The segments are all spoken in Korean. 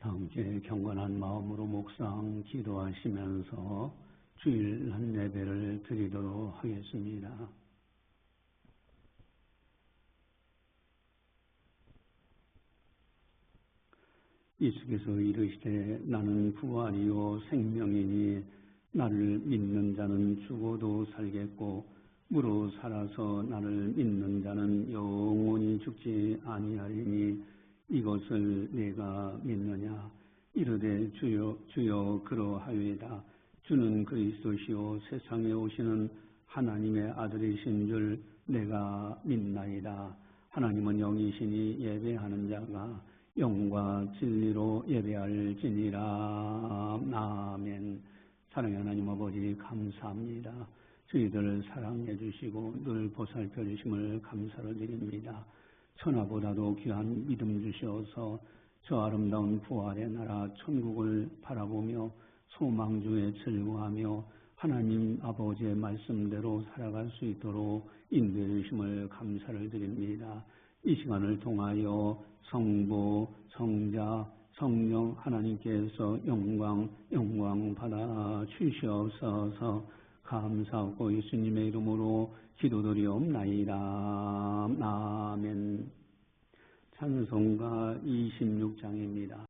당제 경건한 마음으로 묵상 기도하시면서 주일 한 예배를 드리도록 하겠습니다. 예수께서 이르시되 나는 부활이요 생명이니 나를 믿는 자는 죽어도 살겠고 무로 살아서 나를 믿는 자는 영원히 죽지 아니하리니 이것을 내가 믿느냐. 이르되 주여 주여 그러하이다. 주는 그리스도시요 세상에 오시는 하나님의 아들이신 줄 내가 믿나이다. 하나님은 영이시니 예배하는 자가 영과 진리로 예배할지니라. 아멘. 사랑의 하나님 아버지 감사합니다. 저희들을 사랑해 주시고 늘 보살펴 주심을 감사를 드립니다. 천하보다도 귀한 믿음 주시어서 저 아름다운 부활의 나라 천국을 바라보며 소망주에 즐거워하며 하나님 아버지의 말씀대로 살아갈 수 있도록 인도해 주심을 감사를 드립니다. 이 시간을 통하여 성부, 성자, 성령 하나님께서 영광 받아 주시옵소서. 감사하고 예수님의 이름으로 기도드리옵나이다. 아멘. 찬송가 26장입니다.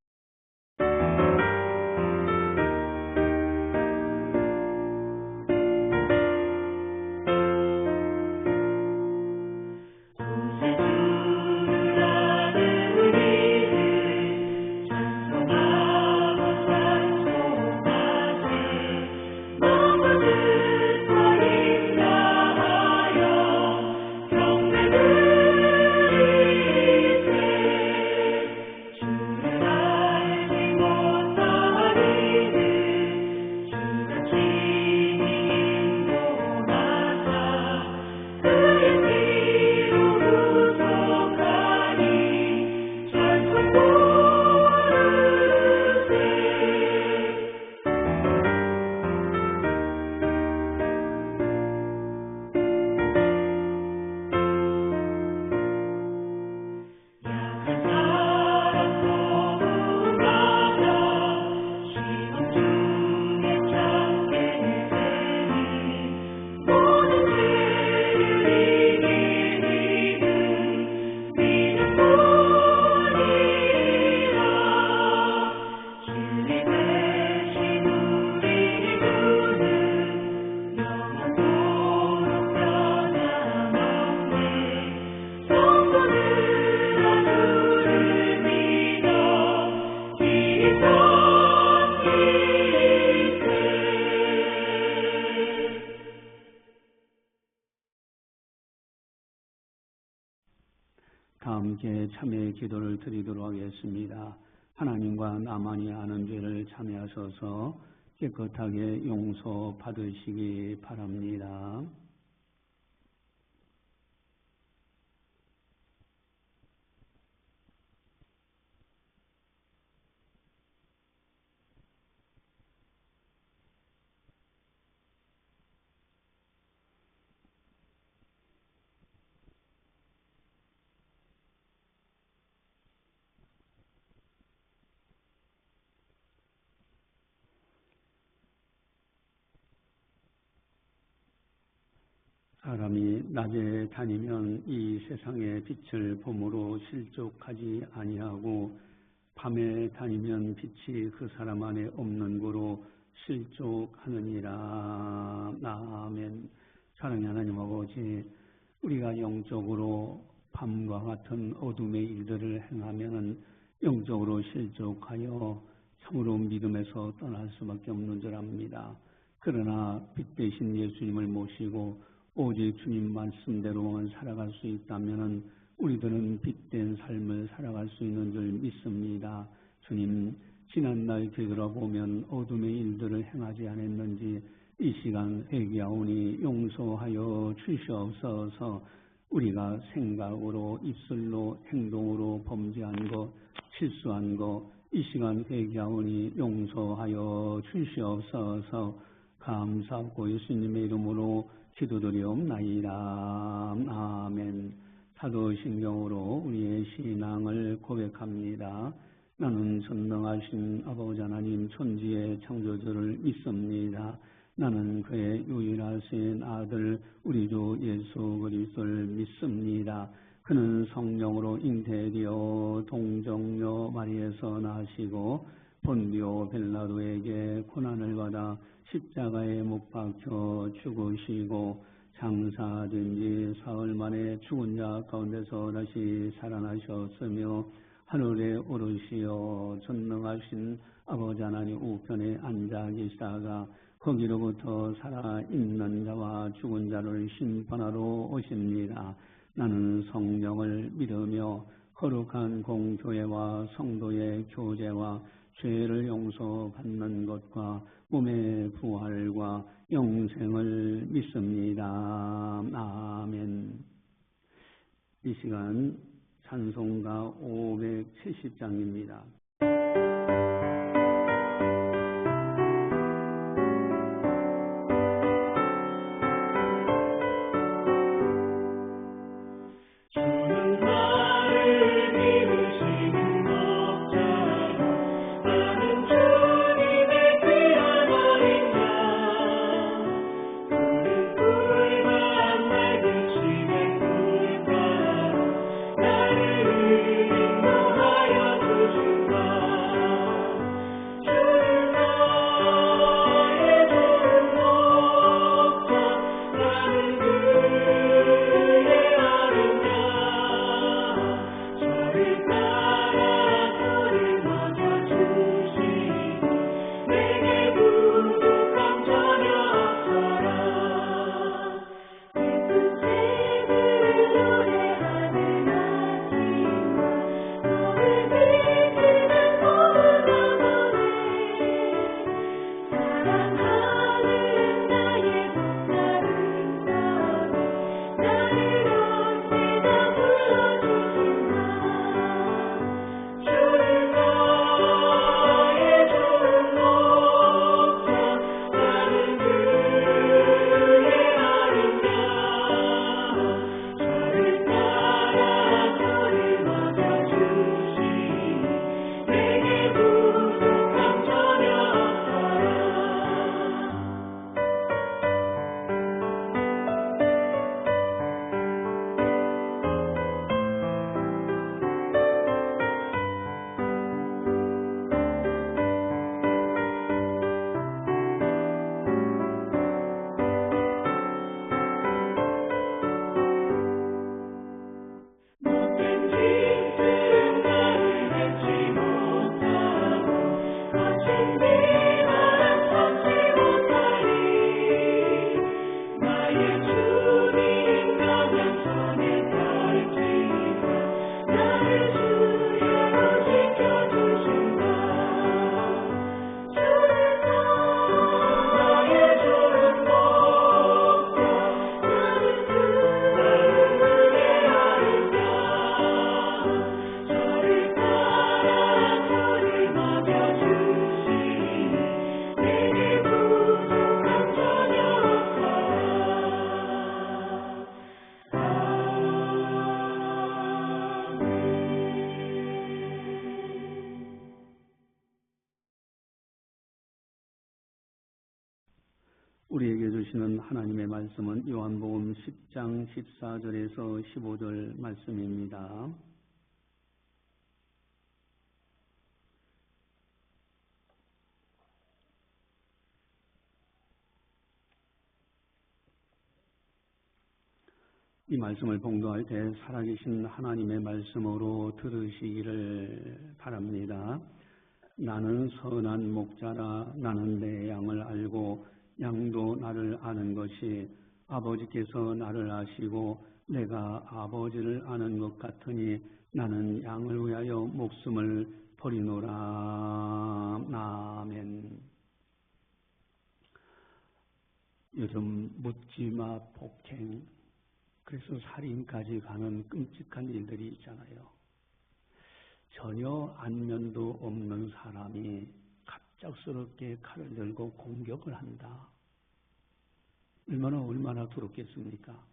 다 함께 참회의 기도를 드리도록 하겠습니다. 하나님과 나만이 아는 죄를 참회하셔서 깨끗하게 용서받으시기 바랍니다. 사람이 낮에 다니면 이 세상의 빛을 봄으로 실족하지 아니하고 밤에 다니면 빛이 그 사람 안에 없는 고로 실족하느니라. 아멘. 사랑의 하나님 아버지, 우리가 영적으로 밤과 같은 어둠의 일들을 행하면 영적으로 실족하여 참으로 믿음에서 떠날 수밖에 없는 줄 압니다. 그러나 빛 대신 예수님을 모시고 오직 주님 말씀대로만 살아갈 수 있다면 우리들은 빛된 삶을 살아갈 수 있는 줄 믿습니다. 주님, 지난날 되돌아보면 어둠의 일들을 행하지 않았는지 이 시간 회개하오니 용서하여 주시옵소서. 우리가 생각으로 입술로 행동으로 범죄한 것, 실수한 것 이 시간 회개하오니 용서하여 주시옵소서. 감사하고 예수님의 이름으로 기도드리옵나이다. 아멘. 사도신경으로 우리의 신앙을 고백합니다. 나는 전능하신 아버지 하나님 천지의 창조주를 믿습니다. 나는 그의 유일하신 아들 우리 주 예수 그리스도를 믿습니다. 그는 성령으로 잉태되어 동정녀 마리에서 나시고 본디오 빌라도에게 고난을 받아 십자가에 못 박혀 죽으시고 장사된 지 사흘 만에 죽은 자 가운데서 다시 살아나셨으며 하늘에 오르시어 전능하신 아버지 하나님 우편에 앉아 계시다가 거기로부터 살아있는 자와 죽은 자를 심판하러 오십니다. 나는 성령을 믿으며 거룩한 공교회와 성도의 교제와 죄를 용서받는 것과 몸의 부활과 영생을 믿습니다. 아멘. 이 시간 찬송가 570장입니다. 우리에게 주시는 하나님의 말씀은 요한복음 10장 14절에서 15절 말씀입니다. 이 말씀을 봉독할 때 살아계신 하나님의 말씀으로 들으시기를 바랍니다. 나는 선한 목자라. 나는 내 양을 알고 양도 나를 아는 것이 아버지께서 나를 아시고 내가 아버지를 아는 것 같으니 나는 양을 위하여 목숨을 버리노라. 아멘. 요즘 묻지마 폭행, 그래서 살인까지 가는 끔찍한 일들이 있잖아요. 전혀 안면도 없는 사람이 갑작스럽게 칼을 들고 공격을 한다. 얼마나 두렵겠습니까?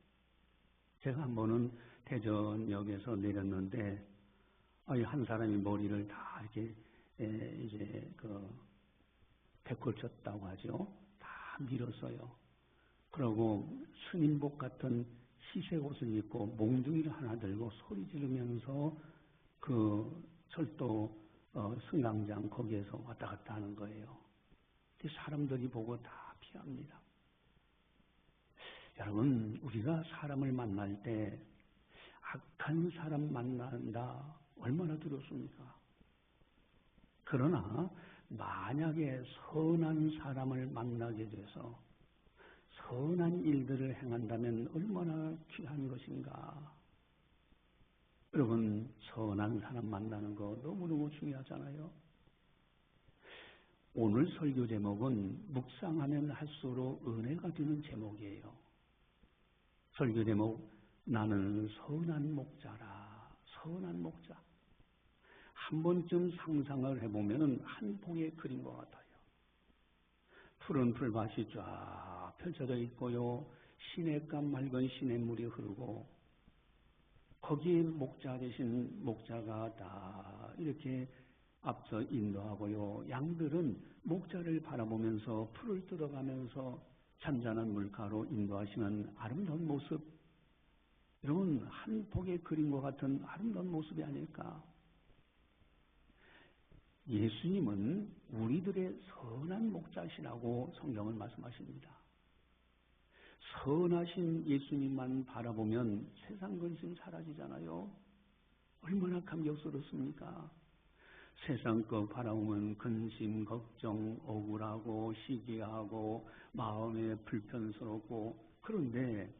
제가 한 번은 대전역에서 내렸는데 한 사람이 머리를 다 이렇게 이제 백골쳤다고 하죠. 다 밀었어요. 그리고 스님복 같은 희색 옷을 입고 몽둥이를 하나 들고 소리 지르면서 그 철도 승강장 거기에서 왔다 갔다 하는 거예요. 사람들이 보고 다 피합니다. 여러분, 우리가 사람을 만날 때 악한 사람 만난다 얼마나 두렵습니까? 그러나 만약에 선한 사람을 만나게 돼서 선한 일들을 행한다면 얼마나 귀한 것인가. 여러분, 선한 사람 만나는 거 너무너무 중요하잖아요. 오늘 설교 제목은 묵상하면 할수록 은혜가 되는 제목이에요. 설교 제목, 나는 선한 목자라. 선한 목자. 한 번쯤 상상을 해보면 한 폭의 그림 것 같아요. 푸른 풀밭이 쫙 펼쳐져 있고요. 시냇가 맑은 시냇물이 흐르고 거기에 목자 되신 목자가 다 이렇게 앞서 인도하고요. 양들은 목자를 바라보면서 풀을 뜯어가면서 잔잔한 물가로 인도하시는 아름다운 모습. 여러분, 한 폭의 그림과 같은 아름다운 모습이 아닐까? 예수님은 우리들의 선한 목자시라고 성경은 말씀하십니다. 선하신 예수님만 바라보면 세상 근심 사라지잖아요. 얼마나 감격스럽습니까? 세상 거 바라보면 근심, 걱정, 억울하고 시기하고 마음에 불편스럽고, 그런데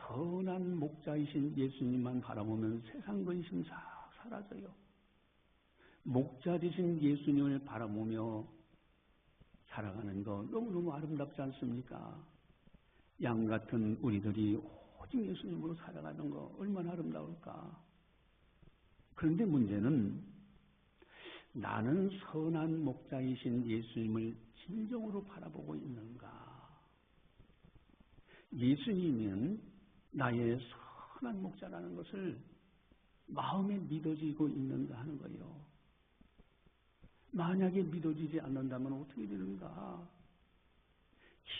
선한 목자이신 예수님만 바라보면 세상 근심 다 사라져요. 목자 되신 예수님을 바라보며 살아가는 거 너무너무 아름답지 않습니까? 양 같은 우리들이 오직 예수님으로 살아가는 거 얼마나 아름다울까? 그런데 문제는 나는 선한 목자이신 예수님을 진정으로 바라보고 있는가? 예수님은 나의 선한 목자라는 것을 마음에 믿어지고 있는가 하는 거예요. 만약에 믿어지지 않는다면 어떻게 되는가?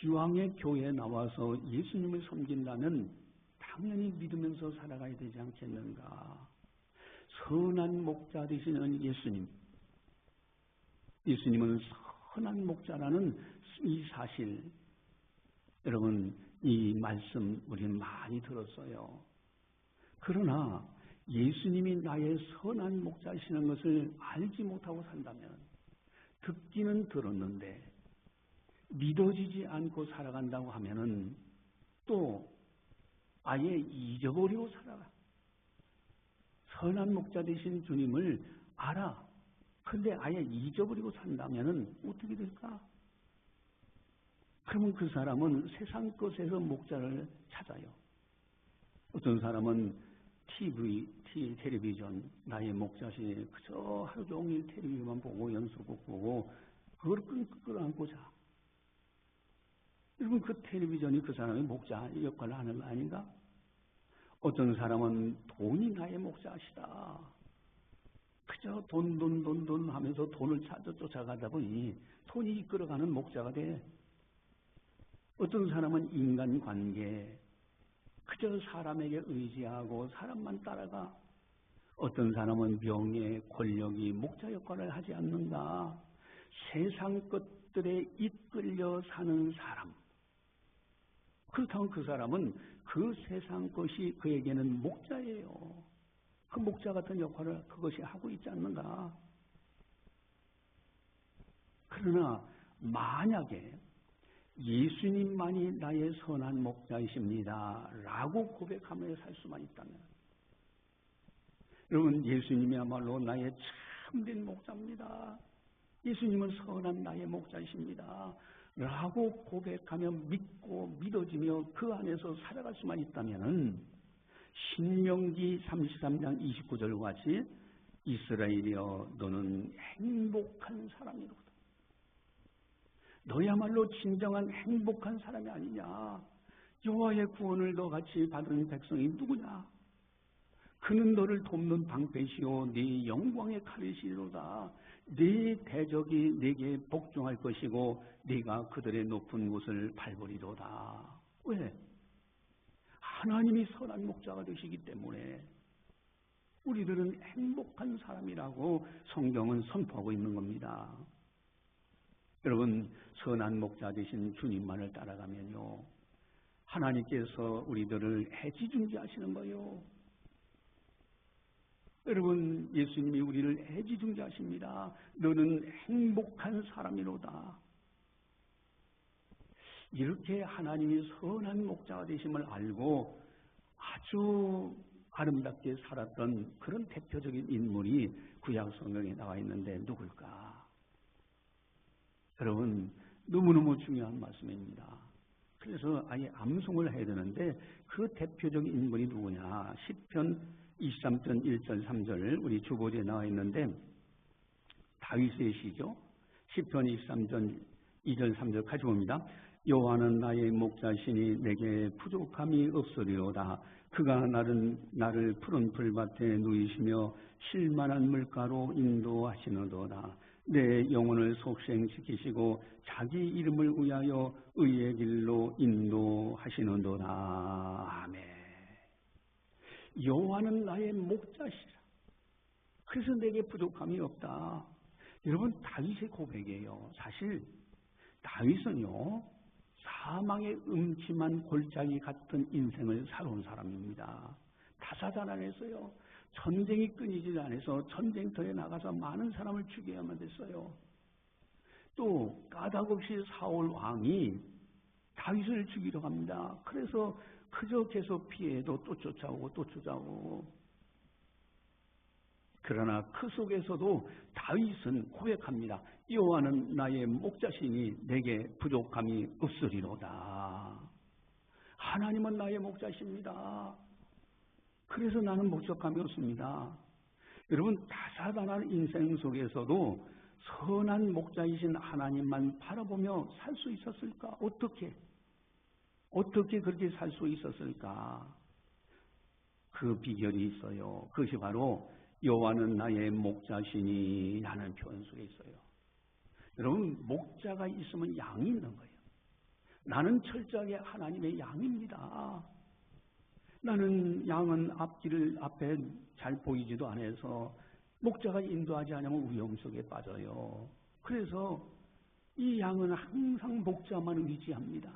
기왕의 교회에 나와서 예수님을 섬긴다면 당연히 믿으면서 살아가야 되지 않겠는가? 선한 목자 되시는 예수님. 예수님은 선한 목자라는 이 사실, 여러분, 이 말씀 우리는 많이 들었어요. 그러나 예수님이 나의 선한 목자이시는 것을 알지 못하고 산다면, 듣기는 들었는데 믿어지지 않고 살아간다고 하면은 또 아예 잊어버리고 살아가. 선한 목자 되신 주님을 알아. 근데 아예 잊어버리고 산다면은 어떻게 될까? 그러면 그 사람은 세상 것에서 목자를 찾아요. 어떤 사람은 텔레비전, 나의 목자시 그저 하루 종일 텔레비전만 보고 연속곡 보고 그걸 끌어안고 자. 여러분, 그 텔레비전이 그 사람의 목자 역할을 하는 거 아닌가? 어떤 사람은 돈이 나의 목자시다. 그저 돈 하면서 돈을 쫓아가다 보니 돈이 이끌어가는 목자가 돼. 어떤 사람은 인간관계, 그저 사람에게 의지하고 사람만 따라가. 어떤 사람은 명예, 권력이 목자 역할을 하지 않는다. 세상 것들에 이끌려 사는 사람. 그렇다면 그 사람은 그 세상 것이 그에게는 목자예요. 그 목자 같은 역할을 그것이 하고 있지 않는가. 그러나 만약에 예수님만이 나의 선한 목자이십니다 라고 고백하며 살 수만 있다면, 여러분, 예수님이야말로 나의 참된 목자입니다. 예수님은 선한 나의 목자이십니다 라고 고백하며 믿고 믿어지며 그 안에서 살아갈 수만 있다면, 신명기 33장 29절 같이 이스라엘이여 너는 행복한 사람이로다. 너야말로 진정한 행복한 사람이 아니냐. 여호와의 구원을 너같이 받은 백성이 누구냐. 그는 너를 돕는 방패시오 네 영광의 칼이시로다. 네 대적이 네게 복종할 것이고 네가 그들의 높은 곳을 밟으리로다. 왜? 하나님이 선한 목자가 되시기 때문에 우리들은 행복한 사람이라고 성경은 선포하고 있는 겁니다. 여러분, 선한 목자 되신 주님만을 따라가면요, 하나님께서 우리들을 애지중지하시는 거예요. 여러분, 예수님이 우리를 애지중지하십니다. 너는 행복한 사람이로다. 이렇게 하나님이 선한 목자가 되심을 알고 아주 아름답게 살았던 그런 대표적인 인물이 구약 성경에 나와 있는데 누굴까? 여러분, 너무너무 중요한 말씀입니다. 그래서 아예 암송을 해야 되는데 그 대표적인 인물이 누구냐? 시편 23편 1절 3절 우리 주보지에 나와 있는데 다윗의 시죠. 시편 23편 2절 3절 같이 봅니다. 여호와는 나의 목자시니 내게 부족함이 없으리로다. 그가 나를 푸른 풀밭에 누이시며 쉴만한 물가로 인도하시는도다. 내 영혼을 속생시키시고 자기 이름을 위하여 의의 길로 인도하시는도다. 아멘. 여호와는 나의 목자시라. 그래서 내게 부족함이 없다. 여러분, 다윗의 고백이에요. 사실 다윗은요, 사망의 음침한 골짜기 같은 인생을 살아온 사람입니다. 다사다난했어요. 전쟁이 끊이지 않아서 전쟁터에 나가서 많은 사람을 죽여야만 됐어요. 또 까닭없이 사울 왕이 다윗을 죽이려 합니다. 그래서 그저 계속 피해도 또 쫓아오고 그러나 그 속에서도 다윗은 고백합니다. 여호와는 나의 목자시니 내게 부족함이 없으리로다. 하나님은 나의 목자십니다. 그래서 나는 부족함이 없습니다. 여러분, 다사다난 인생 속에서도 선한 목자이신 하나님만 바라보며 살 수 있었을까? 어떻게 그렇게 살 수 있었을까? 그 비결이 있어요. 그것이 바로 여호와는 나의 목자시니 라는 표현 속에 있어요. 여러분, 목자가 있으면 양이 있는 거예요. 나는 철저하게 하나님의 양입니다. 나는 양은 앞에 잘 보이지도 않아서 목자가 인도하지 않으면 위험 속에 빠져요. 그래서 이 양은 항상 목자만 의지합니다.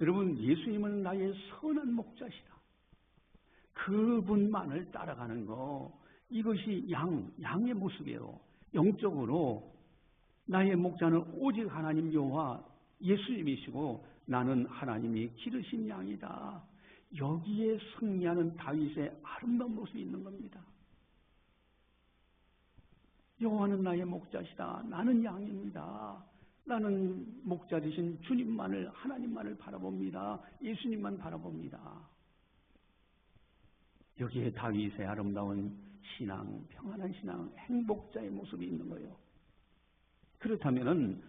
여러분, 예수님은 나의 선한 목자시다. 그분만을 따라가는 거, 이것이 양의 모습이에요. 영적으로 나의 목자는 오직 하나님 여호와 예수님이시고 나는 하나님이 기르신 양이다. 여기에 승리하는 다윗의 아름다운 모습이 있는 겁니다. 여호와는 나의 목자시다. 나는 양입니다. 나는 목자 되신 주님만을, 하나님만을 바라봅니다. 예수님만 바라봅니다. 여기에 다윗의 아름다운 신앙, 평안한 신앙, 행복자의 모습이 있는 거예요. 그렇다면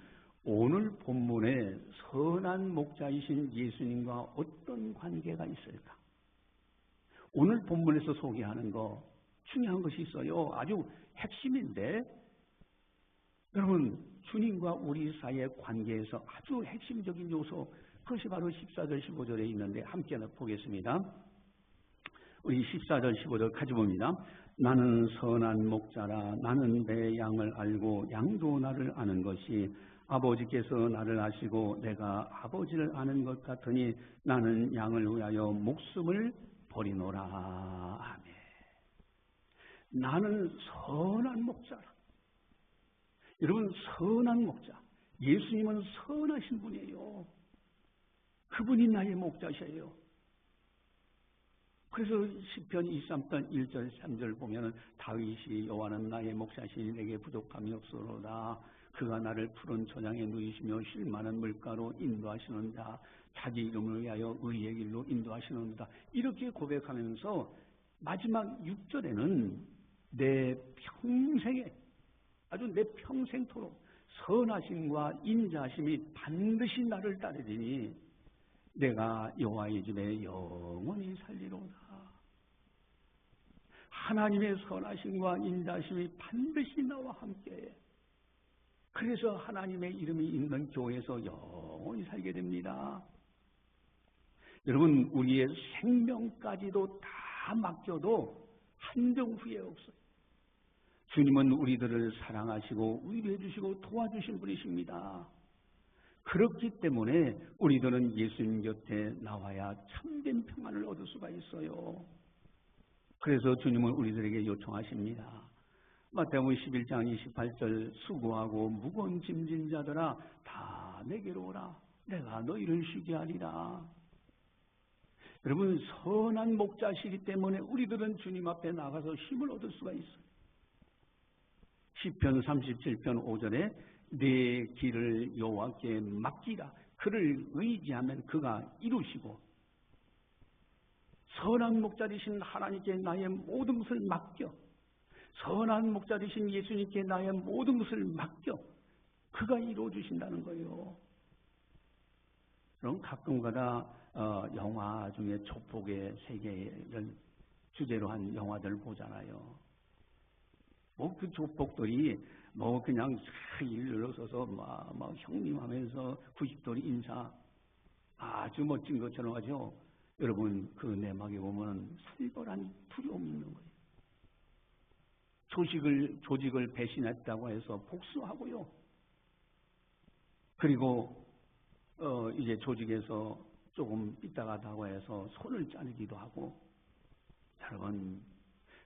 오늘 본문에 선한 목자이신 예수님과 어떤 관계가 있을까? 오늘 본문에서 소개하는 거 중요한 것이 있어요. 아주 핵심인데, 여러분, 주님과 우리 사이의 관계에서 아주 핵심적인 요소, 그것이 바로 14절 15절에 있는데 함께 보겠습니다. 우리 14절 15절 같이 봅니다. 나는 선한 목자라. 나는 내 양을 알고 양도 나를 아는 것이 아버지께서 나를 아시고 내가 아버지를 아는 것 같으니 나는 양을 위하여 목숨을 버리노라. 아멘. 나는 선한 목자라. 여러분, 선한 목자. 예수님은 선하신 분이에요. 그분이 나의 목자셔요. 그래서 시편 23편 1절 3절 보면은 다윗이 여호와는 나의 목자시니 내게 부족함이 없으로다. 그가 나를 푸른 초장에 누이시며 쉴 만한 물가로 인도하시는다. 자기 이름을 위하여 의의 길로 인도하시는다. 이렇게 고백하면서 마지막 6절에는 내 평생에, 아주 내 평생토록 선하심과 인자하심이 반드시 나를 따르리니 내가 여호와의 집에 영원히 살리로다. 하나님의 선하심과 인자심이 반드시 나와 함께해. 그래서 하나님의 이름이 있는 교회에서 영원히 살게 됩니다. 여러분, 우리의 생명까지도 다 맡겨도 한정 후회 없어요. 주님은 우리들을 사랑하시고 위로해 주시고 도와주신 분이십니다. 그렇기 때문에 우리들은 예수님 곁에 나와야 참된 평안을 얻을 수가 있어요. 그래서 주님은 우리들에게 요청하십니다. 마태복음 11장 28절 수고하고 무거운 짐진 자들아 다 내게로 오라. 내가 너희를 쉬게 하리라. 여러분, 선한 목자시기 때문에 우리들은 주님 앞에 나가서 힘을 얻을 수가 있어요. 시편 37편 5절에 내 길을 여호와께 맡기라. 그를 의지하면 그가 이루시고, 선한 목자이신 하나님께 나의 모든 것을 맡겨, 선한 목자이신 예수님께 나의 모든 것을 맡겨, 그가 이루어주신다는 거예요. 그럼 가끔가다 영화 중에 조폭의 세계를 주제로 한 영화들을 보잖아요. 뭐 그 조폭들이 뭐 그냥 일러서서 막 형님 하면서 90도리 인사 아주 멋진 것처럼 하죠. 여러분, 그 내막에 보면 살벌한 두려움이 있는 거예요. 조직을 배신했다고 해서 복수하고요. 그리고 이제 조직에서 조금 삐딱하다고 해서 손을 자르기도 하고. 여러분,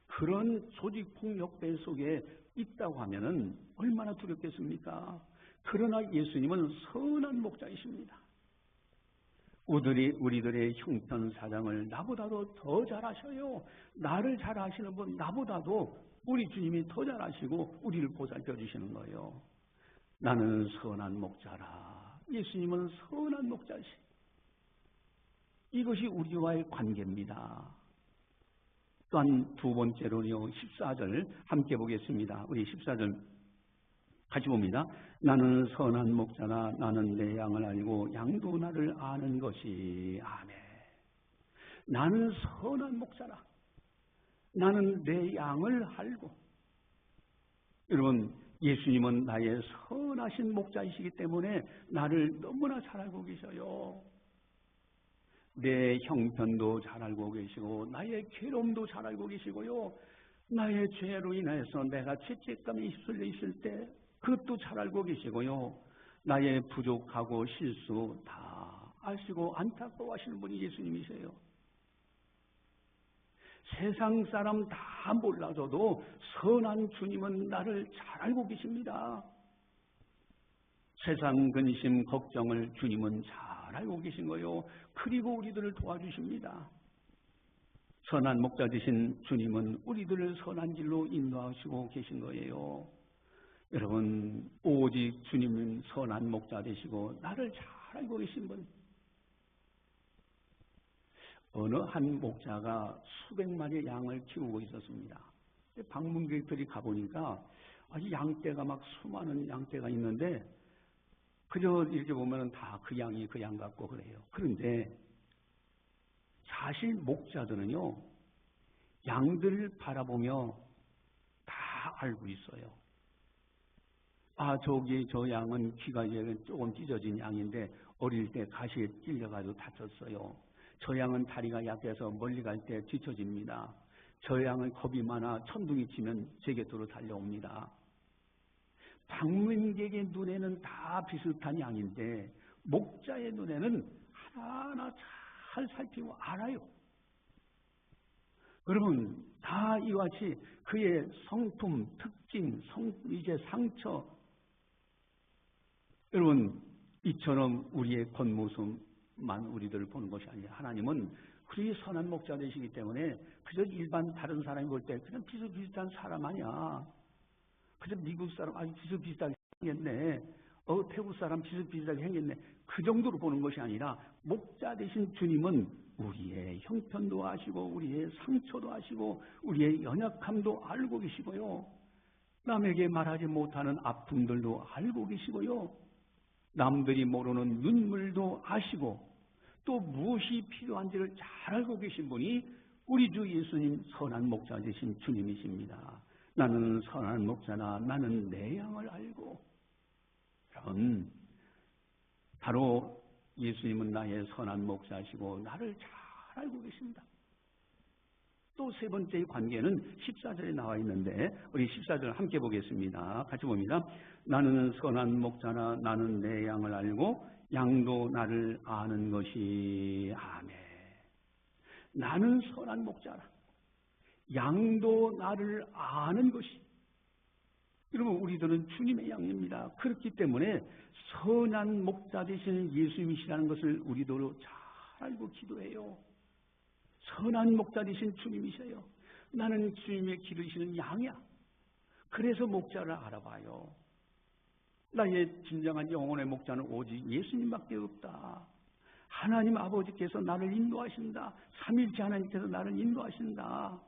그런 조직 폭력배 속에 있다고 하면은 얼마나 두렵겠습니까? 그러나 예수님은 선한 목자이십니다. 우리들의 형편 사정을 나보다도 더 잘 아셔요. 나를 잘 아시는 분 나보다도 우리 주님이 더 잘 아시고 우리를 보살펴 주시는 거예요. 나는 선한 목자라. 예수님은 선한 목자시. 이것이 우리와의 관계입니다. 또한 두 번째로요, 14절 함께 보겠습니다. 우리 14절 같이 봅니다. 나는 선한 목자라. 나는 내 양을 알고 양도 나를 아는 것이. 아멘. 나는 선한 목자라. 나는 내 양을 알고. 여러분, 예수님은 나의 선하신 목자이시기 때문에 나를 너무나 잘 알고 계셔요. 내 형편도 잘 알고 계시고 나의 괴로움도 잘 알고 계시고요. 나의 죄로 인해서 내가 죄책감이 휩쓸려 있을 때 그것도 잘 알고 계시고요. 나의 부족하고 실수 다 아시고 안타까워하시는 분이 예수님이세요. 세상 사람 다 몰라줘도 선한 주님은 나를 잘 알고 계십니다. 세상 근심 걱정을 주님은 잘 알고 계신 거요. 그리고 우리들을 도와주십니다. 선한 목자 되신 주님은 우리들을 선한 길로 인도하시고 계신 거예요. 여러분, 오직 주님은 선한 목자 되시고 나를 잘 알고 계신 분. 어느 한 목자가 수백 마리의 양을 키우고 있었습니다. 방문객들이 가보니까 아주 양떼가 막 수많은 양떼가 있는데 그저 이렇게 보면 다 그 양이 그 양 같고 그래요. 그런데 사실 목자들은요, 양들을 바라보며 다 알고 있어요. 아, 저기 저 양은 귀가 조금 찢어진 양인데 어릴 때 가시에 찔려가지고 다쳤어요. 저 양은 다리가 약해서 멀리 갈 때 뒤처집니다. 저 양은 겁이 많아 천둥이 치면 제 곁으로 달려옵니다. 방문객의 눈에는 다 비슷한 양인데 목자의 눈에는 하나하나 잘 살피고 알아요. 여러분, 다 이와 같이 그의 성품, 특징, 이제 상처. 여러분, 이처럼 우리의 겉모습만 우리들을 보는 것이 아니라 하나님은 그리 선한 목자 되시기 때문에 그저 일반 다른 사람이 볼 때 그냥 비슷비슷한 사람 아니야. 그저 미국 사람 아주 비슷비슷하게 생겼네. 태국 사람 비슷비슷하게 생겼네. 그 정도로 보는 것이 아니라 목자 되신 주님은 우리의 형편도 아시고 우리의 상처도 아시고 우리의 연약함도 알고 계시고요. 남에게 말하지 못하는 아픔들도 알고 계시고요. 남들이 모르는 눈물도 아시고 또 무엇이 필요한지를 잘 알고 계신 분이 우리 주 예수님 선한 목자 되신 주님이십니다. 나는 선한 목자나 나는 내 양을 알고. 여러분, 바로 예수님은 나의 선한 목자시고 나를 잘 알고 계십니다. 또 세 번째의 관계는 14절에 나와 있는데 우리 14절 함께 보겠습니다. 같이 봅니다. 나는 선한 목자나 나는 내 양을 알고 양도 나를 아는 것이. 아멘. 나는 선한 목자라. 양도 나를 아는 것이. 여러분, 우리들은 주님의 양입니다. 그렇기 때문에 선한 목자 되시는 예수님이시라는 것을 우리도 잘 알고 기도해요. 선한 목자 되신 주님이셔요. 나는 주님의 기르시는 양이야. 그래서 목자를 알아봐요. 나의 진정한 영혼의 목자는 오직 예수님밖에 없다. 하나님 아버지께서 나를 인도하신다. 삼일째 하나님께서 나를 인도하신다.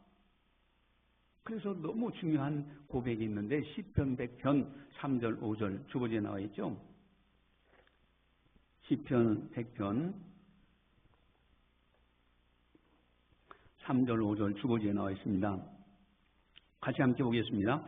그래서 너무 중요한 고백이 있는데 시편 100편 3절 5절 주보지에 나와 있죠. 시편 100편 3절 5절 주보지에 나와 있습니다. 같이 함께 보겠습니다.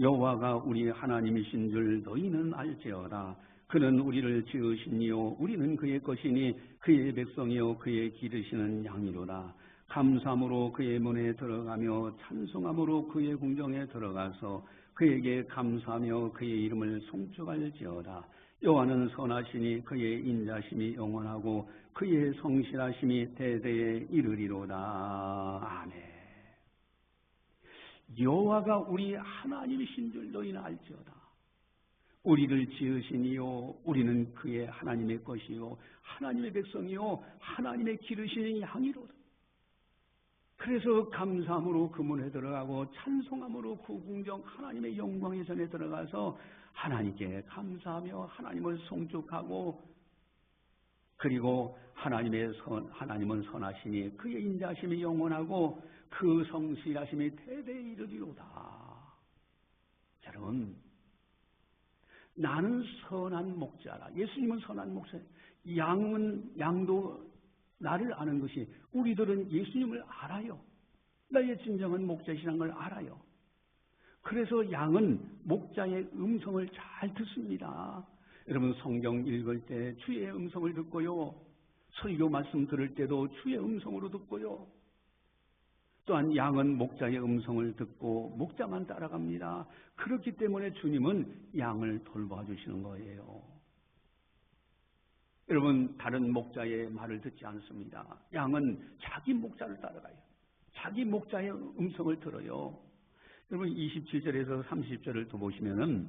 여호와가 우리 하나님이신 줄 너희는 알지어다. 그는 우리를 지으시니요 우리는 그의 것이니 그의 백성이요 그의 기르시는 양이로다. 감사함으로 그의 문에 들어가며 찬송함으로 그의 궁정에 들어가서 그에게 감사하며 그의 이름을 송축할지어다. 여호와는 선하시니 그의 인자심이 영원하고 그의 성실하심이 대대에 이르리로다. 아멘. 여호와가 우리 하나님이신 줄 너희는 알지어다. 우리를 지으시니요 우리는 그의 하나님의 것이요 하나님의 백성이요 하나님의 기르시는 양이로다. 그래서 감사함으로 그 문에 들어가고 찬송함으로 그 궁정 하나님의 영광의 전에 들어가서 하나님께 감사하며 하나님을 송축하고, 그리고 하나님은 선하시니 그의 인자심이 영원하고 그 성실하심이 대대에 이르리로다. 여러분, 나는 선한 목자라. 예수님은 선한 목자. 양도 나를 아는 것이, 우리들은 예수님을 알아요. 나의 진정한 목자시라는 걸 알아요. 그래서 양은 목자의 음성을 잘 듣습니다. 여러분, 성경 읽을 때 주의 음성을 듣고요, 설교 말씀 들을 때도 주의 음성으로 듣고요, 또한 양은 목자의 음성을 듣고 목자만 따라갑니다. 그렇기 때문에 주님은 양을 돌봐주시는 거예요. 여러분, 다른 목자의 말을 듣지 않습니다. 양은 자기 목자를 따라가요. 자기 목자의 음성을 들어요. 여러분, 27절에서 30절을 또 보시면은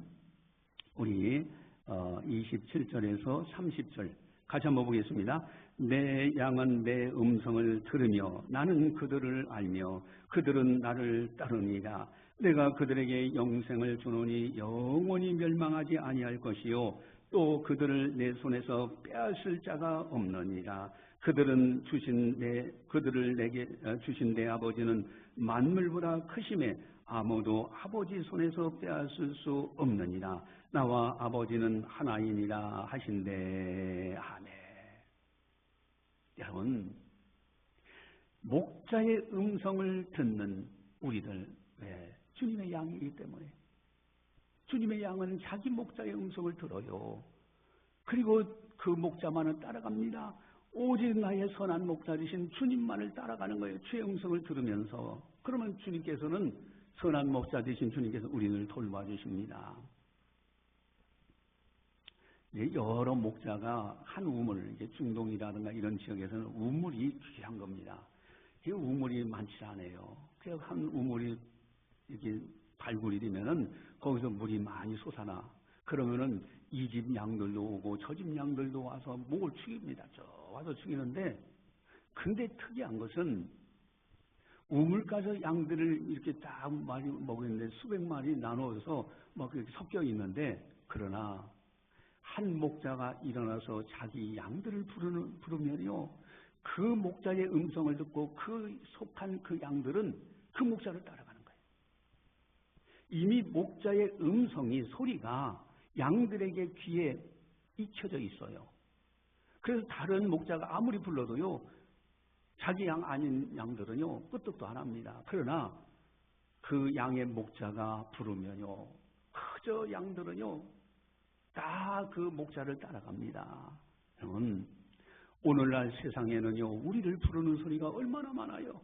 우리 27절에서 30절 같이 한번 보겠습니다. 내 양은 내 음성을 들으며 나는 그들을 알며 그들은 나를 따르니라. 내가 그들에게 영생을 주노니 영원히 멸망하지 아니할 것이요 또 그들을 내 손에서 빼앗을 자가 없느니라. 그들을 내게 주신 내 아버지는 만물보다 크심에 아무도 아버지 손에서 빼앗을 수 없느니라. 나와 아버지는 하나이니라 하신대. 아멘. 여러분, 목자의 음성을 듣는 우리들, 왜? 주님의 양이기 때문에. 주님의 양은 자기 목자의 음성을 들어요. 그리고 그 목자만을 따라갑니다. 오직 나의 선한 목자이신 주님만을 따라가는 거예요. 주의 음성을 들으면서. 그러면 주님께서는, 선한 목자 되신 주님께서 우리를 돌봐주십니다. 여러 목자가 한 우물, 중동이라든가 이런 지역에서는 우물이 귀한 겁니다. 그 우물이 많지 않아요. 그래서 한 우물이 이렇게 발굴이 되면은 거기서 물이 많이 솟아나. 그러면은 이 집 양들도 오고 저 집 양들도 와서 목을 축입니다. 와서 축이는데, 근데 특이한 것은 우물 가서 양들을 이렇게 딱 많이 먹였는데 수백 마리 나눠서 막 이렇게 섞여 있는데, 그러나 한 목자가 일어나서 자기 양들을 부르면요, 그 목자의 음성을 듣고 그 속한 그 양들은 그 목자를 따라가는 거예요. 이미 목자의 음성이, 소리가 양들에게 귀에 익혀져 있어요. 그래서 다른 목자가 아무리 불러도요, 자기 양 아닌 양들은요, 끄떡도 안 합니다. 그러나 그 양의 목자가 부르면요, 그저 양들은요, 다 그 목자를 따라갑니다. 여러분, 오늘날 세상에는요, 우리를 부르는 소리가 얼마나 많아요.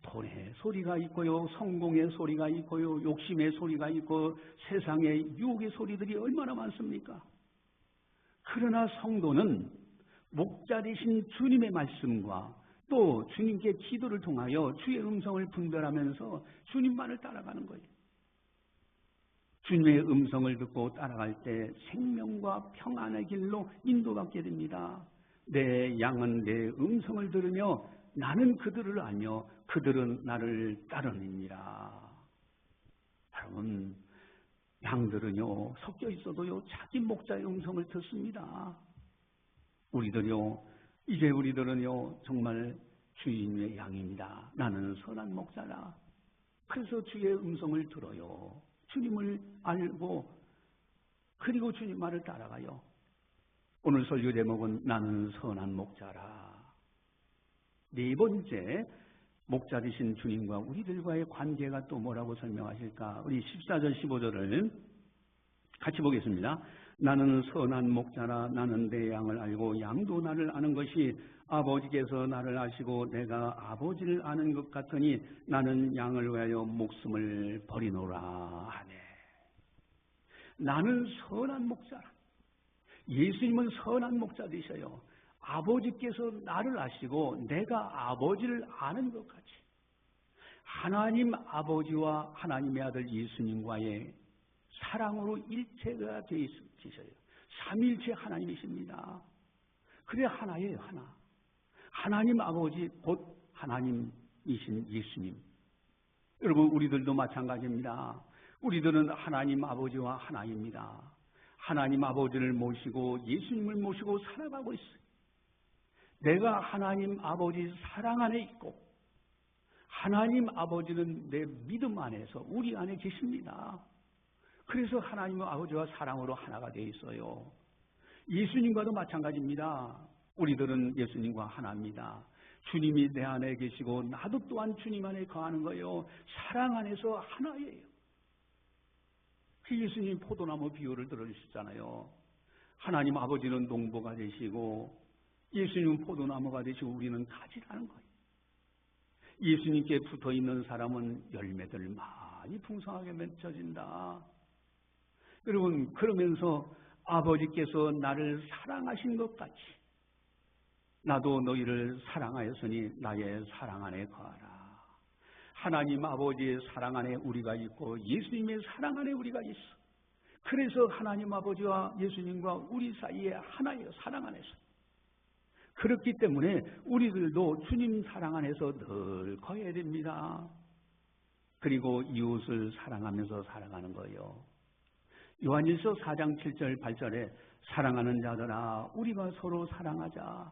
돈의 소리가 있고요, 성공의 소리가 있고요, 욕심의 소리가 있고, 세상의 유혹의 소리들이 얼마나 많습니까? 그러나 성도는 목자 되신 주님의 말씀과 또 주님께 기도를 통하여 주의 음성을 분별하면서 주님만을 따라가는 거예요. 주님의 음성을 듣고 따라갈 때 생명과 평안의 길로 인도받게 됩니다. 내 양은 내 음성을 들으며 나는 그들을 알며 그들은 나를 따르느니라. 여러분, 양들은요, 섞여 있어도요, 자기 목자의 음성을 듣습니다. 이제 우리들은요, 정말 주인의 양입니다. 나는 선한 목자라. 그래서 주의 음성을 들어요. 주님을 알고, 그리고 주님 말을 따라가요. 오늘 설교 제목은 나는 선한 목자라. 네 번째, 목자 되신 주님과 우리들과의 관계가 또 뭐라고 설명하실까? 우리 14절 15절을 같이 보겠습니다. 나는 선한 목자라. 나는 내 양을 알고 양도 나를 아는 것이 아버지께서 나를 아시고 내가 아버지를 아는 것 같으니 나는 양을 위하여 목숨을 버리노라 하네. 나는 선한 목자라. 예수님은 선한 목자 되셔요. 아버지께서 나를 아시고 내가 아버지를 아는 것 같이 하나님 아버지와 하나님의 아들 예수님과의 사랑으로 일체가 되어 계셔요. 삼일체 하나님이십니다. 그래 하나예요, 하나. 하나님 아버지 곧 하나님이신 예수님. 여러분, 우리들도 마찬가지입니다. 우리들은 하나님 아버지와 하나입니다. 하나님 아버지를 모시고 예수님을 모시고 살아가고 있어요. 내가 하나님 아버지 사랑 안에 있고 하나님 아버지는 내 믿음 안에서 우리 안에 계십니다. 그래서 하나님 아버지와 사랑으로 하나가 되어 있어요. 예수님과도 마찬가지입니다. 우리들은 예수님과 하나입니다. 주님이 내 안에 계시고 나도 또한 주님 안에 거하는 거예요. 사랑 안에서 하나예요. 예수님 포도나무 비유를 들어주셨잖아요. 하나님 아버지는 농부가 되시고 예수님은 포도나무가 되시고 우리는 가지라는 거예요. 예수님께 붙어있는 사람은 열매들 많이 풍성하게 맺혀진다. 여러분, 그러면서 아버지께서 나를 사랑하신 것 같이 나도 너희를 사랑하였으니 나의 사랑 안에 거하라. 하나님 아버지의 사랑 안에 우리가 있고 예수님의 사랑 안에 우리가 있어. 그래서 하나님 아버지와 예수님과 우리 사이에 하나예요. 사랑 안에서. 그렇기 때문에 우리들도 주님 사랑 안에서 늘 거해야 됩니다. 그리고 이웃을 사랑하면서 살아가는 거예요. 요한일서 4장 7절 8절에 사랑하는 자들아 우리가 서로 사랑하자.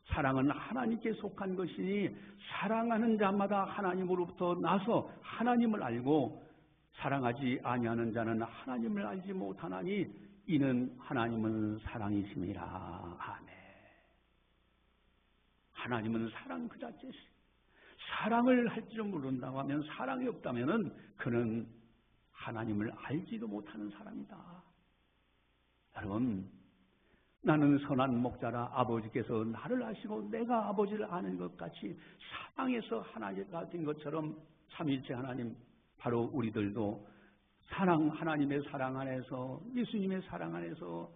사랑은 하나님께 속한 것이니 사랑하는 자마다 하나님으로부터 나서 하나님을 알고 사랑하지 아니하는 자는 하나님을 알지 못하나니 이는 하나님은 사랑이심이라. 아멘. 하나님은 사랑 그 자체시. 사랑을 할 줄 모른다고 하면 사랑이 없다면 그는 하나님을 알지도 못하는 사람이다. 여러분, 나는 선한 목자라. 아버지께서 나를 아시고 내가 아버지를 아는 것 같이 사랑에서 하나가 된 것처럼 삼일체 하나님, 바로 우리들도 하나님의 사랑 안에서 예수님의 사랑 안에서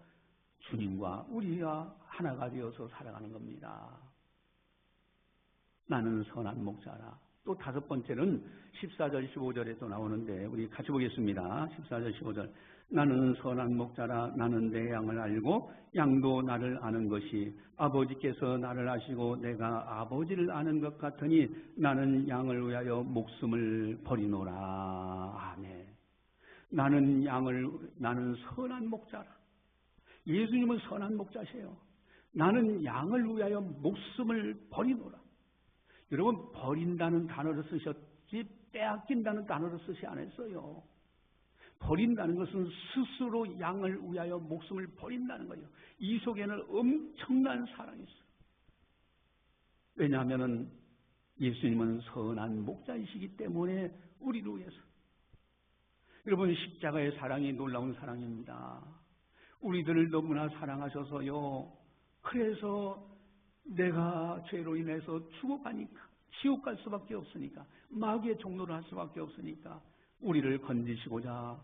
주님과 우리가 하나가 되어서 살아가는 겁니다. 나는 선한 목자라. 또 다섯 번째는 14절 15절에 또 나오는데 우리 같이 보겠습니다. 14절 15절. 나는 선한 목자라. 나는 내 양을 알고 양도 나를 아는 것이 아버지께서 나를 아시고 내가 아버지를 아는 것 같으니 나는 양을 위하여 목숨을 버리노라. 아멘. 나는 선한 목자라. 예수님은 선한 목자세요. 나는 양을 위하여 목숨을 버리노라. 여러분, 버린다는 단어를 쓰셨지 빼앗긴다는 단어를 쓰지 않았어요. 버린다는 것은 스스로 양을 위하여 목숨을 버린다는 거예요. 이 속에는 엄청난 사랑이 있어요. 왜냐하면 예수님은 선한 목자이시기 때문에 우리를 위해서. 여러분, 십자가의 사랑이 놀라운 사랑입니다. 우리들을 너무나 사랑하셔서요. 그래서 내가 죄로 인해서 죽어가니까, 지옥 갈 수밖에 없으니까, 마귀의 종로를 할 수밖에 없으니까 우리를 건지시고자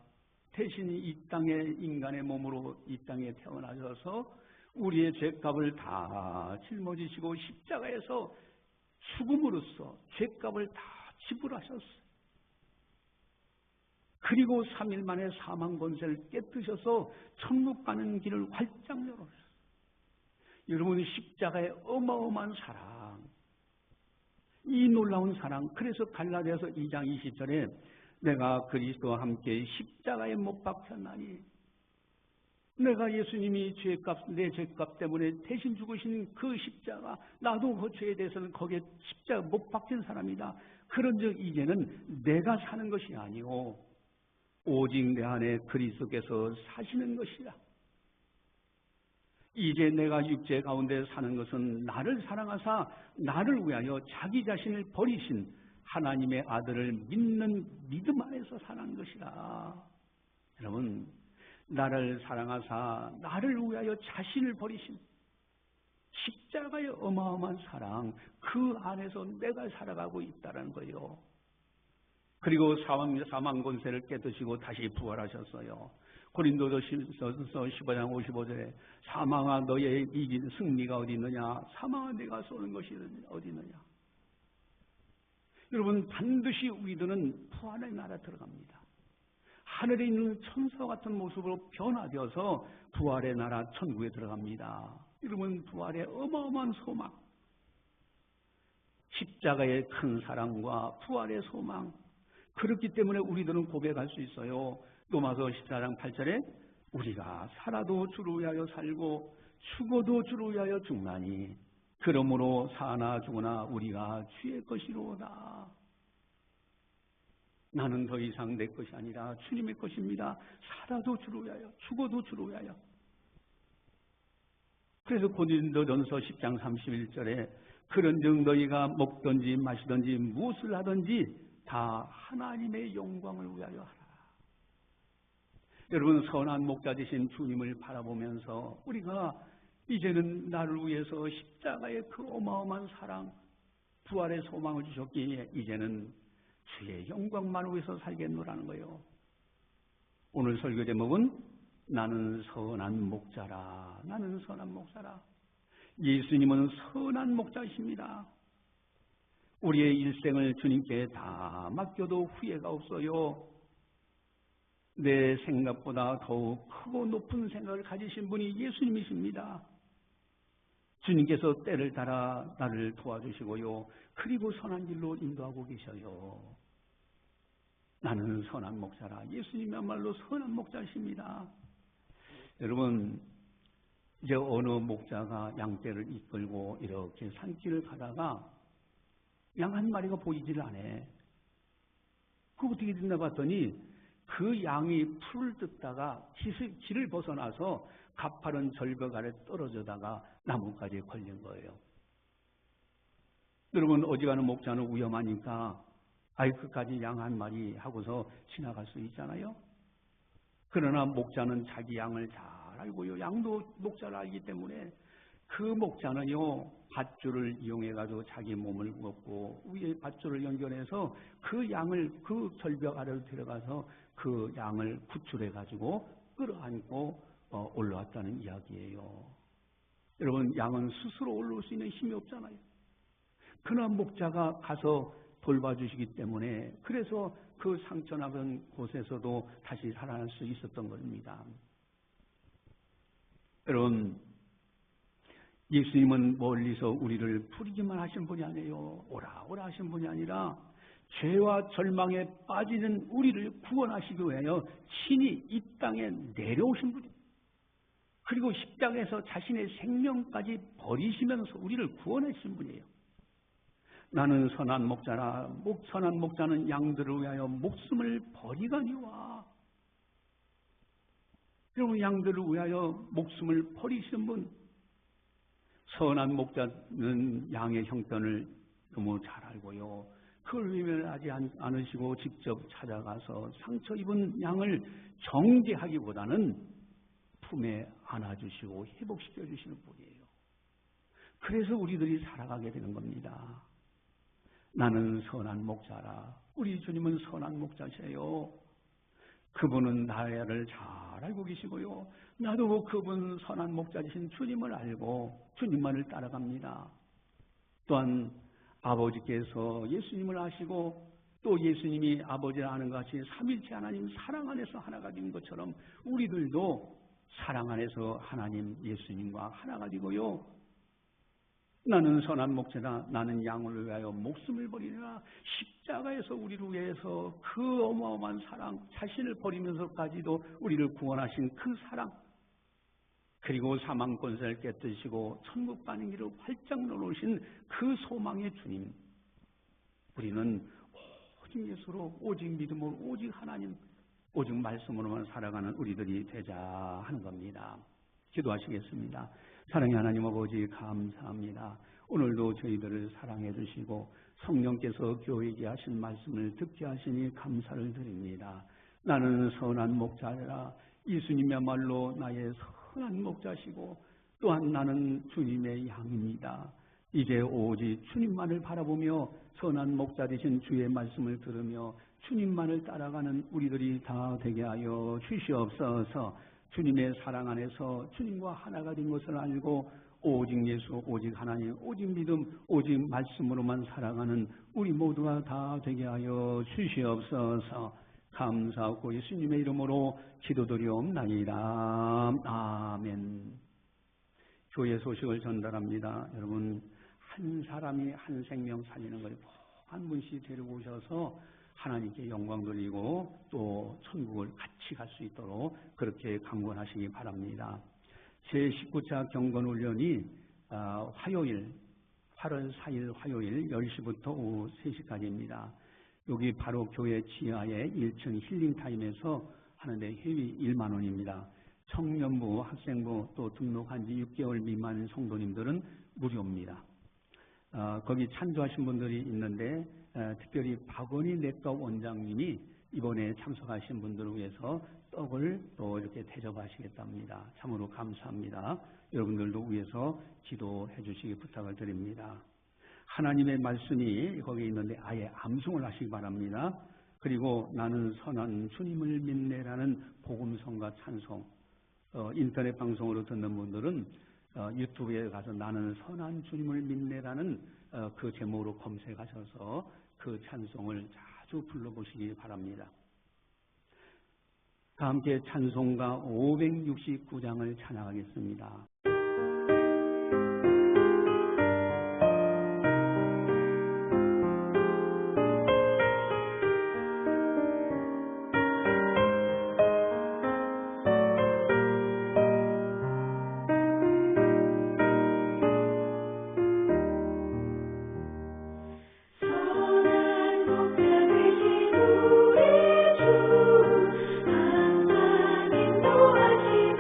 대신 이 땅에 인간의 몸으로 이 땅에 태어나셔서 우리의 죄값을 다 짊어지시고 십자가에서 죽음으로써 죄값을 다 지불하셨어요. 그리고 3일 만에 사망 권세를 깨뜨셔서 천국 가는 길을 활짝 열어주셨어요. 여러분, 십자가의 어마어마한 사랑, 이 놀라운 사랑. 그래서 갈라디아서 2장 20절에 내가 그리스도와 함께 십자가에 못 박혔나니, 내가 예수님이 내 죄값 때문에 대신 죽으신 그 십자가, 나도 그 죄에 대해서는 거기에 십자가 못 박힌 사람이다. 그런즉 이제는 내가 사는 것이 아니오 오직 내 안에 그리스도께서 사시는 것이라. 이제 내가 육체 가운데 사는 것은 나를 사랑하사 나를 위하여 자기 자신을 버리신 하나님의 아들을 믿는 믿음 안에서 사는 것이라. 여러분, 나를 사랑하사 나를 위하여 자신을 버리신 십자가의 어마어마한 사랑, 그 안에서 내가 살아가고 있다는 거예요. 그리고 사망 권세를 깨뜨시고 다시 부활하셨어요. 고린도전서 15장 55절에 사망아 너의 이긴 승리가 어디 있느냐, 사망아 내가 쏘는 것이 어디 있느냐. 여러분, 반드시 우리들은 부활의 나라 들어갑니다. 하늘에 있는 천사와 같은 모습으로 변화되어서 부활의 나라 천국에 들어갑니다. 여러분, 부활의 어마어마한 소망, 십자가의 큰 사랑과 부활의 소망, 그렇기 때문에 우리들은 고백할 수 있어요. 로마서 14장 8절에 우리가 살아도 주를 위하여 살고 죽어도 주를 위하여 죽나니 그러므로 사나 죽으나 우리가 주의 것이로다. 나는 더 이상 내 것이 아니라 주님의 것입니다. 살아도 주를 위하여 죽어도 주를 위하여. 그래서 고린도전서 10장 31절에 그런즉 너희가 먹든지 마시든지 무엇을 하든지 다 하나님의 영광을 위하여 하라. 여러분, 선한 목자 되신 주님을 바라보면서 우리가 이제는 나를 위해서 십자가의 그 어마어마한 사랑, 부활의 소망을 주셨기에 이제는 주의 영광만을 위해서 살겠노라는 거예요. 오늘 설교 제목은 나는 선한 목자라. 나는 선한 목자라. 예수님은 선한 목자이십니다. 우리의 일생을 주님께 다 맡겨도 후회가 없어요. 내 생각보다 더욱 크고 높은 생각을 가지신 분이 예수님이십니다. 주님께서 때를 따라 나를 도와주시고요. 그리고 선한 길로 인도하고 계셔요. 나는 선한 목자라. 예수님이야말로 선한 목자이십니다. 여러분, 이제 어느 목자가 양떼를 이끌고 이렇게 산길을 가다가 양 한 마리가 보이질 않아. 그 어떻게 됐나 봤더니 그 양이 풀을 뜯다가 길을 벗어나서 가파른 절벽 아래 떨어져다가 나무까지 걸린 거예요. 여러분, 어지간한 목자는 위험하니까 그까지 양 한 마리 하고서 지나갈 수 있잖아요. 그러나 목자는 자기 양을 잘 알고요. 양도 목자를 알기 때문에 그 목자는요, 밧줄을 이용해가지고 자기 몸을 묶고 위에 밧줄을 연결해서 그 양을 그 절벽 아래로 데려가서 그 양을 구출해가지고 끌어안고 올라왔다는 이야기예요. 여러분, 양은 스스로 올라올 수 있는 힘이 없잖아요. 그러나 목자가 가서 돌봐주시기 때문에 그래서 그 상처나던 곳에서도 다시 살아날 수 있었던 겁니다. 여러분, 예수님은 멀리서 우리를 부르기만 하신 분이 아니에요. 오라 오라 하신 분이 아니라 죄와 절망에 빠지는 우리를 구원하시기 위하여 친히 이 땅에 내려오신 분이에요. 그리고 십자가에서 자신의 생명까지 버리시면서 우리를 구원하신 분이에요. 나는 선한 목자라. 선한 목자는 양들을 위하여 목숨을 버리거니와. 여러분, 양들을 위하여 목숨을 버리신 분, 선한 목자는 양의 형편을 너무 잘 알고요. 그걸 외면하지 않으시고 직접 찾아가서 상처 입은 양을 정죄하기보다는 품에 안아주시고 회복시켜 주시는 분이에요. 그래서 우리들이 살아가게 되는 겁니다. 나는 선한 목자라. 우리 주님은 선한 목자세요. 그분은 나를 잘 알고 계시고요. 나도 그분 선한 목자이신 주님을 알고 주님만을 따라갑니다. 또한 아버지께서 예수님을 아시고 또 예수님이 아버지를 아는 것이 삼위일체 하나님 사랑 안에서 하나가 된 것처럼 우리들도 사랑 안에서 하나님 예수님과 하나가 되고요. 나는 선한 목자라. 나는 양을 위하여 목숨을 버리리라. 십자가에서 우리를 위해서 그 어마어마한 사랑, 자신을 버리면서까지도 우리를 구원하신 그 사랑, 그리고 사망 권세를 깨뜨리시고 천국 가는 길을 활짝 열어놓으신 그 소망의 주님, 우리는 오직 예수로, 오직 믿음으로, 오직 하나님, 오직 말씀으로만 살아가는 우리들이 되자 하는 겁니다. 기도하시겠습니다. 사랑의 하나님 아버지 감사합니다. 오늘도 저희들을 사랑해 주시고 성령께서 교회에게 하신 말씀을 듣게 하시니 감사를 드립니다. 나는 선한 목자라. 예수님이야말로 나의 선한 목자시고 또한 나는 주님의 양입니다. 이제 오직 주님만을 바라보며 선한 목자 되신 주의 말씀을 들으며 주님만을 따라가는 우리들이 다 되게 하여 주시옵소서. 주님의 사랑 안에서 주님과 하나가 된 것을 알고 오직 예수, 오직 하나님, 오직 믿음, 오직 말씀으로만 살아가는 우리 모두가 다 되게 하여 주시옵소서. 감사하고 예수님의 이름으로 기도드리옵나이다. 아멘. 교회 소식을 전달합니다. 여러분, 한 사람이 한 생명 살리는 걸 한 분씩 데리고 오셔서 하나님께 영광 돌리고 또 천국을 같이 갈 수 있도록 그렇게 강권하시기 바랍니다. 제19차 경건훈련이 화요일 8월 4일 화요일 10시부터 오후 3시까지입니다. 여기 바로 교회 지하의 1층 힐링타임에서 하는데 회비 1만 원입니다. 청년부, 학생부 또 등록한 지 6개월 미만 성도님들은 무료입니다. 거기 찬조하신 분들이 있는데 특별히 박원희 내과 원장님이 이번에 참석하신 분들을 위해서 떡을 또 이렇게 대접하시겠답니다. 참으로 감사합니다. 여러분들도 위해서 기도해 주시기 부탁을 드립니다. 하나님의 말씀이 거기 있는데 아예 암송을 하시기 바랍니다. 그리고 나는 선한 주님을 믿네라는 복음성과 찬송, 인터넷 방송으로 듣는 분들은 유튜브에 가서 나는 선한 주님을 믿네라는 그 제목으로 검색하셔서 그 찬송을 자주 불러보시기 바랍니다. 다 함께 찬송가 569장을 찬양하겠습니다. 하나님 도와주시고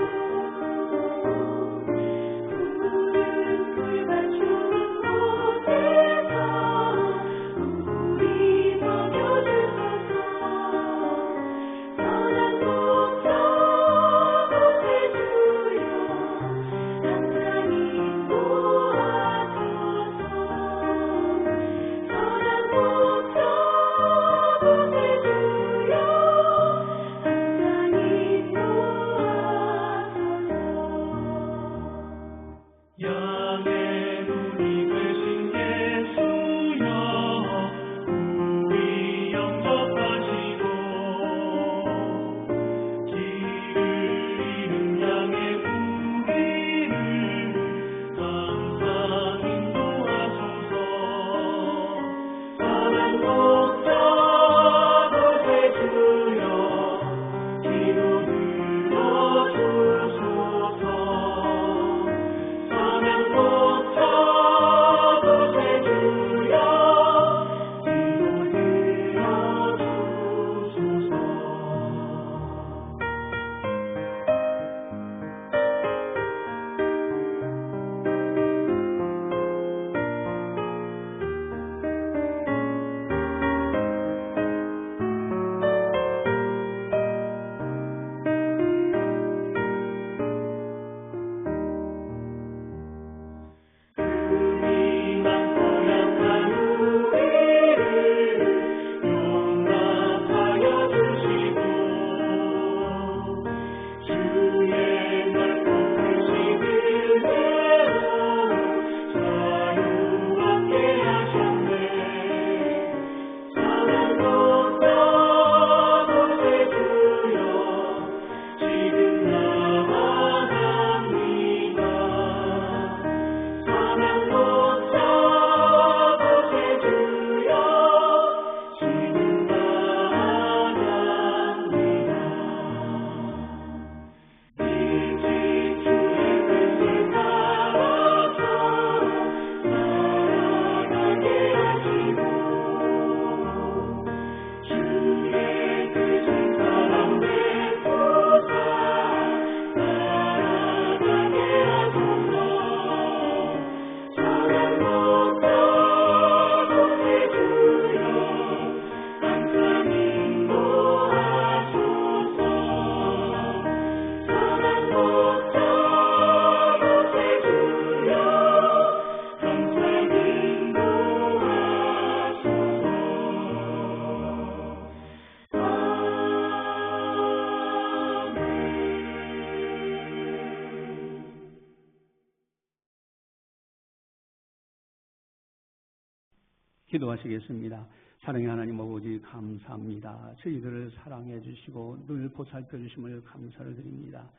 기도하시겠습니다. 사랑의 하나님 아버지 감사합니다. 저희들을 사랑해 주시고 늘 보살펴 주심을 감사를 드립니다.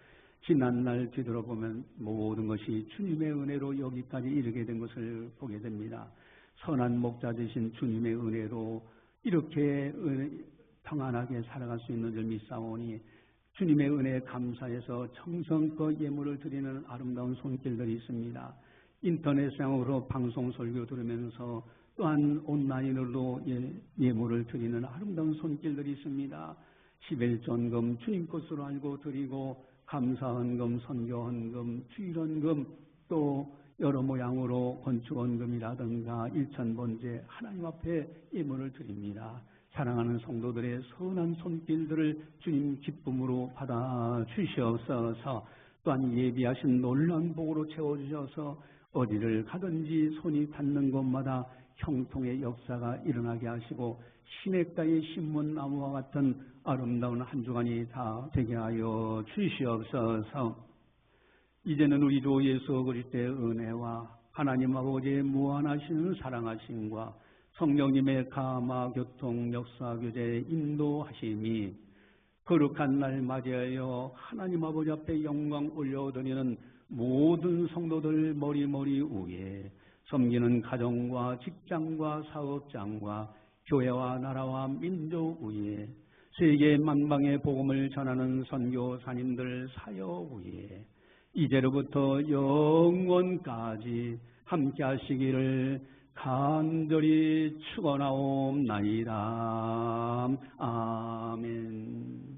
지난날 뒤돌아보면 모든 것이 주님의 은혜로 여기까지 이르게 된 것을 보게 됩니다. 선한 목자 되신 주님의 은혜로 이렇게 평안하게 살아갈 수 있는 줄 믿사오니 주님의 은혜에 감사해서 정성껏 예물을 드리는 아름다운 손길들이 있습니다. 인터넷상으로 방송 설교 들으면서 또한 온라인으로도 예물을 드리는 아름다운 손길들이 있습니다. 11전금 주님 것으로 알고 드리고 감사헌금, 선교헌금, 주일헌금 또 여러 모양으로 건축헌금이라든가 일천번제 하나님 앞에 예물을 드립니다. 사랑하는 성도들의 선한 손길들을 주님 기쁨으로 받아 주시옵소서. 또한 예비하신 놀라운 복으로 채워주셔서 어디를 가든지 손이 닿는 곳마다 형통의 역사가 일어나게 하시고 시냇가의 신문나무와 같은 아름다운 한 주간이 다 되게 하여 주시옵소서. 이제는 우리 주 예수 그리스도의 은혜와 하나님 아버지의 무한하신 사랑하심과 성령님의 감화 교통 역사 교제 인도하심이 거룩한 날 맞이하여 하나님 아버지 앞에 영광 올려드리는 모든 성도들 머리 위에 섬기는 가정과 직장과 사업장과 교회와 나라와 민족 위에 세계 만방의 복음을 전하는 선교사님들 사역 위에 이제로부터 영원까지 함께 하시기를 간절히 축원하옵나이다. 아멘.